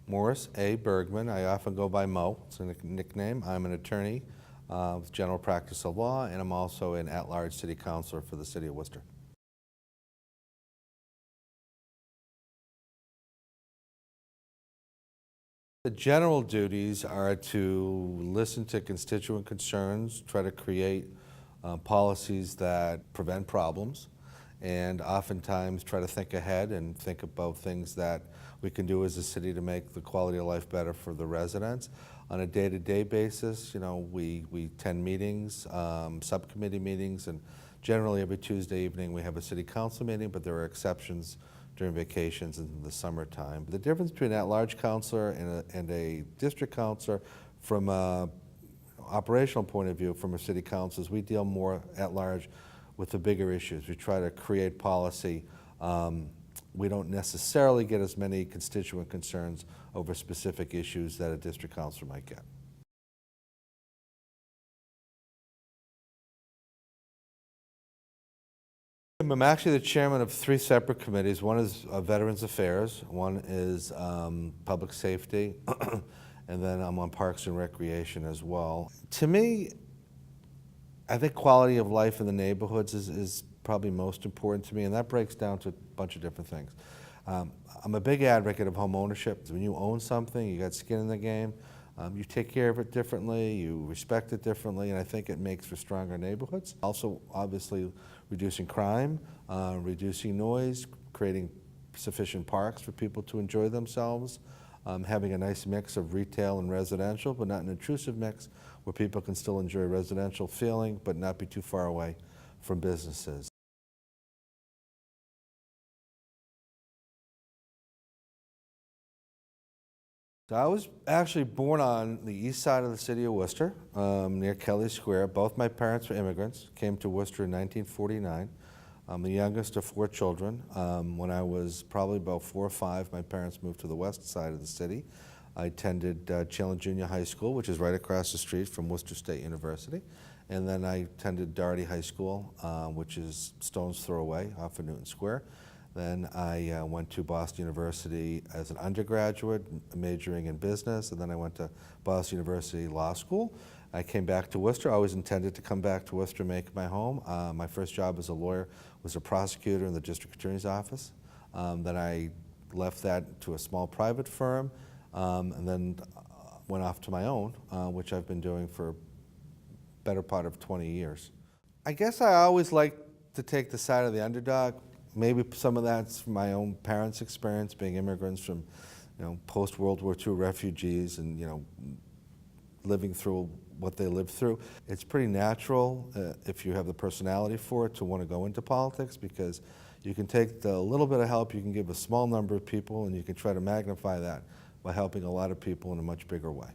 Morris A. Bergman. I often go by Mo. It's a nickname. I'm an attorney with general practice of law, and I'm also an at-large city councilor for the city of Worcester. The general duties are to listen to constituent concerns, try to create policies that prevent problems, and oftentimes try to think ahead and think about things that we can do as a city to make the quality of life better for the residents. On a day-to-day basis, we attend meetings, subcommittee meetings, and generally every Tuesday evening we have a city council meeting, but there are exceptions during vacations in the summertime. The difference between an at-large councilor and a district councilor from an operational point of view from a city council is we deal more at large with the bigger issues. We try to create policy. We don't necessarily get as many constituent concerns over specific issues that a district councilor might get. I'm actually the chairman of 3 separate committees. One is Veterans Affairs, one is Public Safety, and then I'm on Parks and Recreation as well. To me, I think quality of life in the neighborhoods is probably most important to me, and that breaks down to a bunch of different things. I'm a big advocate of home ownership. When you own something, you got skin in the game, you take care of it differently, you respect it differently, and I think it makes for stronger neighborhoods. Also, obviously, reducing crime, reducing noise, creating sufficient parks for people to enjoy themselves, having a nice mix of retail and residential, but not an intrusive mix where people can still enjoy residential feeling, but not be too far away from businesses. So I was actually born on the east side of the city of Worcester, near Kelly Square. Both my parents were immigrants, came to Worcester in 1949. I'm the youngest of 4 children. When I was probably about 4 or 5, my parents moved to the west side of the city. I attended Chandler Junior High School, which is right across the street from Worcester State University. And then I attended Doherty High School, which is stone's throw away off of Newton Square. Then I went to Boston University as an undergraduate, majoring in business, and then I went to Boston University Law School. I came back to Worcester. I always intended to come back to Worcester, make it my home. My first job as a lawyer was a prosecutor in the district attorney's office. Then I left that to a small private firm, and then went off to my own, which I've been doing for better part of 20 years. I guess I always like to take the side of the underdog. Maybe some of that's from my own parents' experience, being immigrants from, post-World War II refugees and, living through what they lived through. It's pretty natural, if you have the personality for it, to want to go into politics, because you can take the little bit of help you can give a small number of people, and you can try to magnify that by helping a lot of people in a much bigger way.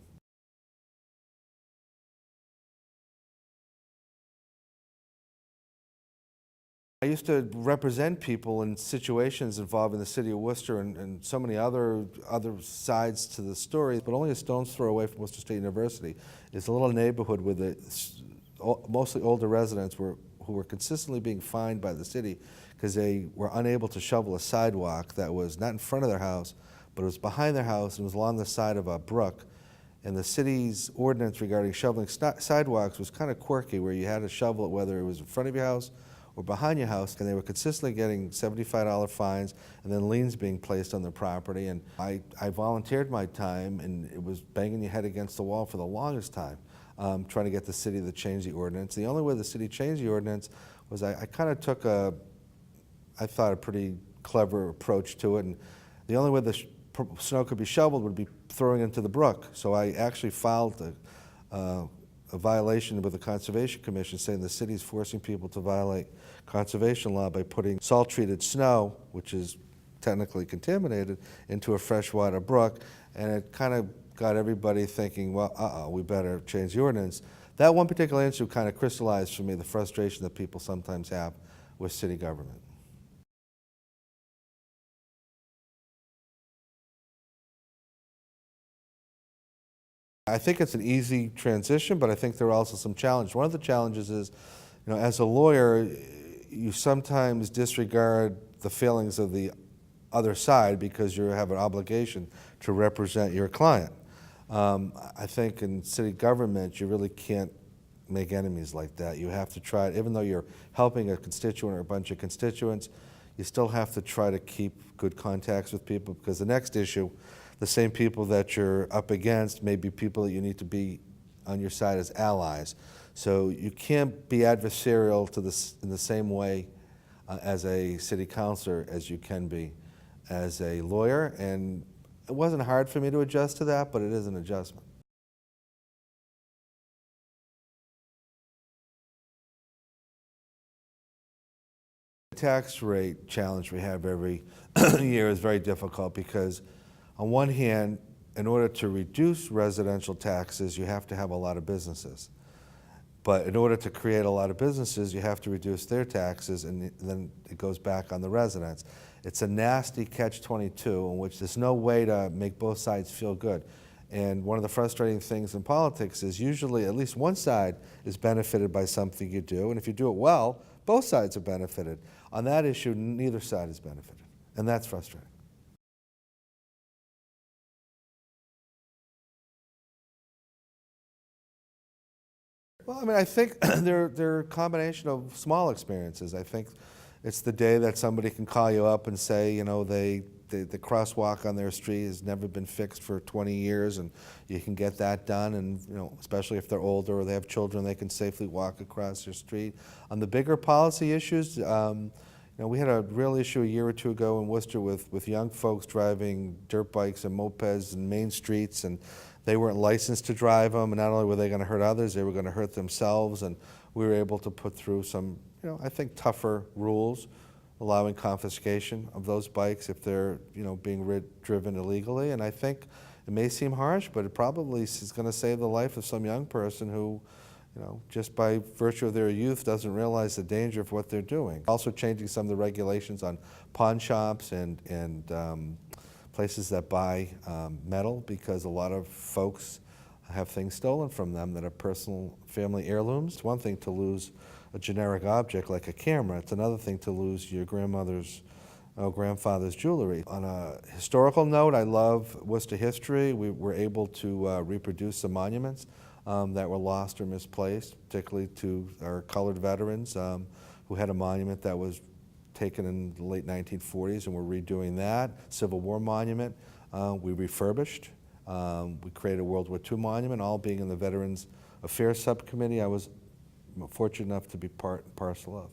I used to represent people in situations involving the city of Worcester and so many other sides to the story, but only a stone's throw away from Worcester State University is a little neighborhood with mostly older residents who were consistently being fined by the city because they were unable to shovel a sidewalk that was not in front of their house, but it was behind their house and was along the side of a brook. And the city's ordinance regarding shoveling sidewalks was kind of quirky, where you had to shovel it whether it was in front of your house or behind your house, and they were consistently getting $75 fines and then liens being placed on their property. And I volunteered my time, and it was banging your head against the wall for the longest time, trying to get the city to change the ordinance. The only way the city changed the ordinance was I kind of took I thought, a pretty clever approach to it, and the only way the snow could be shoveled would be throwing it into the brook. So I actually filed a violation with the Conservation Commission, saying the city's forcing people to violate conservation law by putting salt-treated snow, which is technically contaminated, into a freshwater brook. And it kind of got everybody thinking, well, we better change the ordinance. That one particular issue kind of crystallized for me the frustration that people sometimes have with city government. I think it's an easy transition, but I think there are also some challenges. One of the challenges is, as a lawyer, you sometimes disregard the feelings of the other side because you have an obligation to represent your client. I think in city government, you really can't make enemies like that. You have to try, even though you're helping a constituent or a bunch of constituents, you still have to try to keep good contacts with people, because the next issue, the same people that you're up against may be people that you need to be on your side as allies. So you can't be adversarial to this in the same way as a city councilor as you can be as a lawyer. And it wasn't hard for me to adjust to that, but it is an adjustment. The tax rate challenge we have every year is very difficult because, on one hand, in order to reduce residential taxes, you have to have a lot of businesses. But in order to create a lot of businesses, you have to reduce their taxes, and then it goes back on the residents. It's a nasty catch-22 in which there's no way to make both sides feel good. And one of the frustrating things in politics is usually at least one side is benefited by something you do, and if you do it well, both sides are benefited. On that issue, neither side is benefited, and that's frustrating. Well, I mean, I think they're a combination of small experiences. I think it's the day that somebody can call you up and say, you know, the crosswalk on their street has never been fixed for 20 years, and you can get that done. And, you know, especially if they're older or they have children, they can safely walk across your street. On the bigger policy issues, you know, we had a real issue a year or two ago in Worcester with young folks driving dirt bikes and mopeds in main streets, and they weren't licensed to drive them, and not only were they going to hurt others, they were going to hurt themselves. And we were able to put through some, you know, I think tougher rules, allowing confiscation of those bikes if they're, you know, being driven illegally. And I think it may seem harsh, but it probably is going to save the life of some young person who, you know, just by virtue of their youth doesn't realize the danger of what they're doing. Also changing some of the regulations on pawn shops and places that buy metal, because a lot of folks have things stolen from them that are personal family heirlooms. It's one thing to lose a generic object like a camera. It's another thing to lose your grandmother's or grandfather's jewelry. On a historical note, I love Worcester history. We were able to reproduce some monuments that were lost or misplaced, particularly to our colored veterans who had a monument that was taken in the late 1940s, and we're redoing that. Civil War monument we refurbished. We created a World War II monument, all being in the Veterans Affairs Subcommittee I was fortunate enough to be part and parcel of.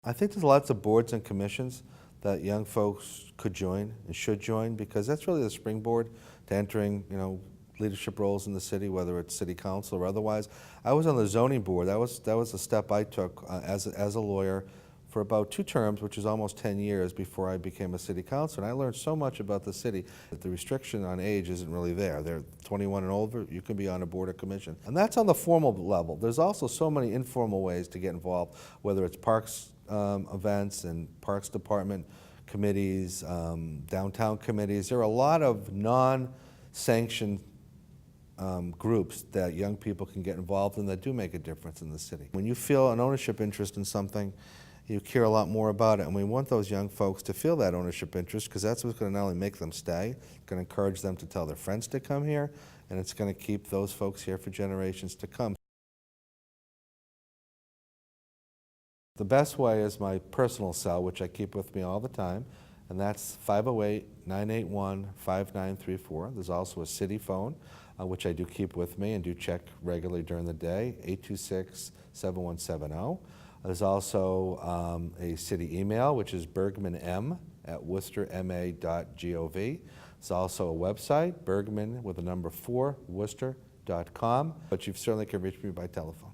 I think there's lots of boards and commissions that young folks could join and should join, because that's really the springboard to entering, you know, leadership roles in the city, whether it's city council or otherwise. I was on the zoning board. That was a step I took as a lawyer for about 2 terms, which is almost 10 years before I became a city councilor. And I learned so much about the city that the restriction on age isn't really there. They're 21 and older, you can be on a board or commission. And that's on the formal level. There's also so many informal ways to get involved, whether it's parks events and parks department committees, downtown committees. There are a lot of non-sanctioned groups that young people can get involved in that do make a difference in the city. When you feel an ownership interest in something, you care a lot more about it, and we want those young folks to feel that ownership interest, because that's what's going to not only make them stay, it's going to encourage them to tell their friends to come here, and it's going to keep those folks here for generations to come. The best way is my personal cell, which I keep with me all the time, and that's 508-981-5934. There's also a city phone, which I do keep with me and do check regularly during the day, 826-7170. There's also a city email, which is bergmanm@worcesterma.gov. There's also a website, Bergman with a number 4, Worcester.com, but you certainly can reach me by telephone.